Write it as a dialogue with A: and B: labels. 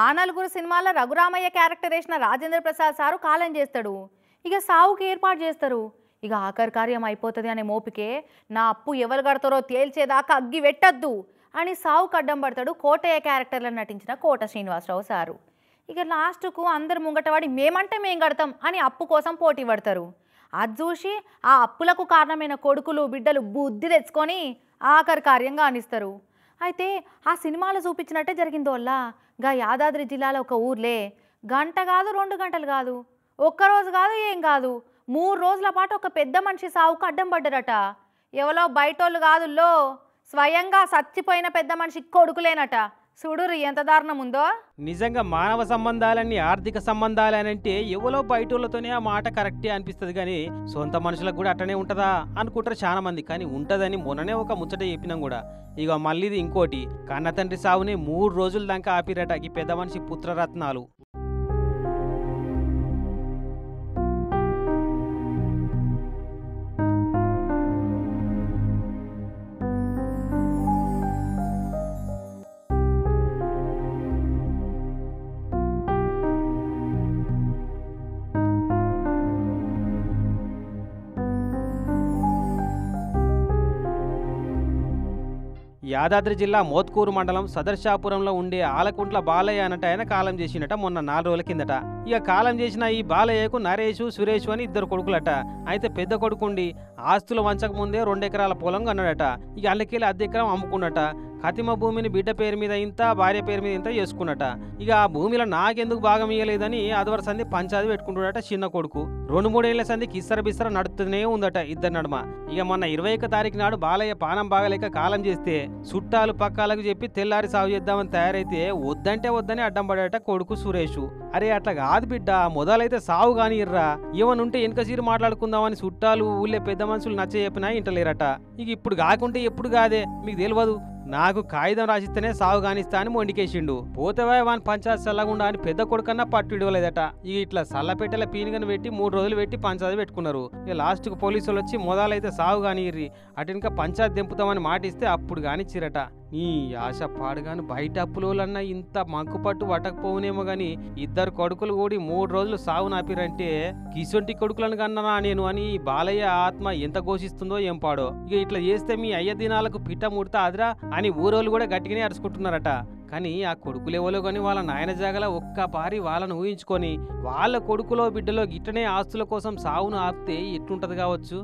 A: ఆ నలుగురు సినిమాలో రఘురామయ్య క్యారెక్టర్ వేసిన రాజేంద్ర ప్రసాద్ సారు కాలం చేస్తాడు. ఇక సావుకి ఏర్పాటు చేస్తారు. ఇక ఆఖరి కార్యం అయిపోతుంది అనే మోపికే నా అప్పు ఎవరు కడతారో తేల్చేదాకా అగ్గి పెట్టద్దు అని సావుకు అడ్డం పడతాడు కోటయ్య క్యారెక్టర్లో నటించిన కోట శ్రీనివాసరావు సారు. ఇక లాస్ట్కు అందరు ముంగటవాడి మేమంటే మేం కడతాం అని అప్పు కోసం పోటీ పడతారు. అది చూసి ఆ అప్పులకు కారణమైన కొడుకులు బిడ్డలు బుద్ధి తెచ్చుకొని ఆఖరి కార్యంగా అనిస్తారు. అయితే ఆ సినిమాలో చూపించినట్టే జరిగిందోళ్ళ గా యాదాద్రి జిల్లాలో ఒక ఊర్లే గంట కాదు 2 గంటలు కాదు ఒక్కరోజు కాదు ఏం కాదు 3 రోజుల పాటు ఒక పెద్ద మనిషి సావుకు అడ్డం పడ్డారట. ఎవరో బయటోళ్ళు కాదుల్లో స్వయంగా చచ్చిపోయిన పెద్ద మనిషి కొడుకులేనట. చూడురు ఎంత దారుణం ఉందో.
B: నిజంగా మానవ సంబంధాలన్నీ ఆర్థిక సంబంధాలనంటే ఎవరో బయటోళ్ళతోనే ఆ మాట కరెక్టే అనిపిస్తుంది కానీ సొంత మనుషులకు కూడా అట్టనే ఉంటుందా అనుకుంటారు చాలా మంది. కానీ ఉంటుందని మొన్ననే ఒక ముచ్చట చెప్పినాం కూడా. ఇక మళ్ళీది ఇంకోటి, కన్న తండ్రి సావుని 3 రోజుల దాకా ఆపిరట ఈ పెద్ద మనిషి పుత్రరత్నాలు. యాదాద్రి జిల్లా మోత్కూరు మండలం సదర్శాపురంలో ఉండే ఆలకుంట్ల బాలయ్య అనట ఆయన కాలం చేసినట మొన్న 4 రోజుల కిందట. ఇక కాలం చేసిన ఈ బాలయ్యకు నరేషు సురేషు అని 2 కొడుకులట. అయితే పెద్ద కొడుకుండి ఆస్తులు వంచక ముందే 2 ఎకరాల పొలం కన్నాడట. ఇక అల్లకెళ్ళి 1/2 ఎకరం అమ్ముకున్నట. కతిమ భూమిని బిడ్డ పేరు మీద ఇంత భార్య పేరు మీద ఇంత చేసుకున్నట. ఇక ఆ భూమిలో నాకెందుకు భాగం ఇయ్యలేదని ఆదివారం సంధి పంచాది పెట్టుకుంటున్నట చిన్న కొడుకు. 2-3 ఏళ్ల సంధి కిස්සర బిස්සర నడుస్తూనే ఉందట ఇద్దరు నడుమ. ఇక మొన్న 21వ తారీఖు నాడు బాలయ్య పానం బాగలేక కాలం చేస్తే చుట్టాలు పక్కాలకు చెప్పి తెల్లారి సాగు చేద్దామని తయారైతే వద్దంటే వద్దని అడ్డం పడేట కొడుకు సురేషు. అరే అట్లా కాదు బిడ్డ, మొదలైతే సాగు కాని ఇర్రా, ఏమనుంటే వెనక సీరు మాట్లాడుకుందామని చుట్టాలు ఊళ్ళే పెద్ద మనుషులు నచ్చ చెప్పినా ఇంటలేరట. ఇక ఇప్పుడు కాకుంటే ఎప్పుడు కాదే మీకు తెలియదు, నాకు కాగితం రాసిస్తేనే సాగు కానిస్తా అని మొండికేసిండు. పోతేవా వాని పంచాయతీ చల్లగుండా అని పెద్ద కొడుకన్నా పట్టు ఇడవలేదట. ఇక ఇట్లా సల్లపెట్టెల పీనిగను పెట్టి 3 రోజులు పెట్టి పంచాయతీ పెట్టుకున్నారు. ఇక లాస్ట్కు పోలీసులు వచ్చి మొదలైతే సాగు కానిర్రి అటు ఇంకా పంచాయతీ దింపుతామని మాటిస్తే అప్పుడు కానిచ్చిరట. నీ ఆశ పాడుగాను బయట అప్పులోలన్నా ఇంత మంకుపట్టు పట్టకపోవునేమో గాని 2 కొడుకులు కూడి 3 రోజులు సాగు నాపిరంటే కిసొంటి కొడుకులను కన్నానా నేను అని బాలయ్య ఆత్మ ఎంత ఘోషిస్తుందో ఏం పాడో. ఇక ఇట్లా చేస్తే మీ అయ్య దినాలకు పిట్ట ముడతా అదిరా అని ఊరోళ్ళు కూడా గట్టిగానే అరుచుకుంటున్నారట. కానీ ఆ కొడుకులేవలో కానీ వాళ్ళ నాయన జాగల ఒక్క పారి వాళ్ళను ఊహించుకొని వాళ్ళ కొడుకులో బిడ్డలో గిట్టనే ఆస్తుల కోసం సావును ఆపితే ఎట్లుంటది కావచ్చు.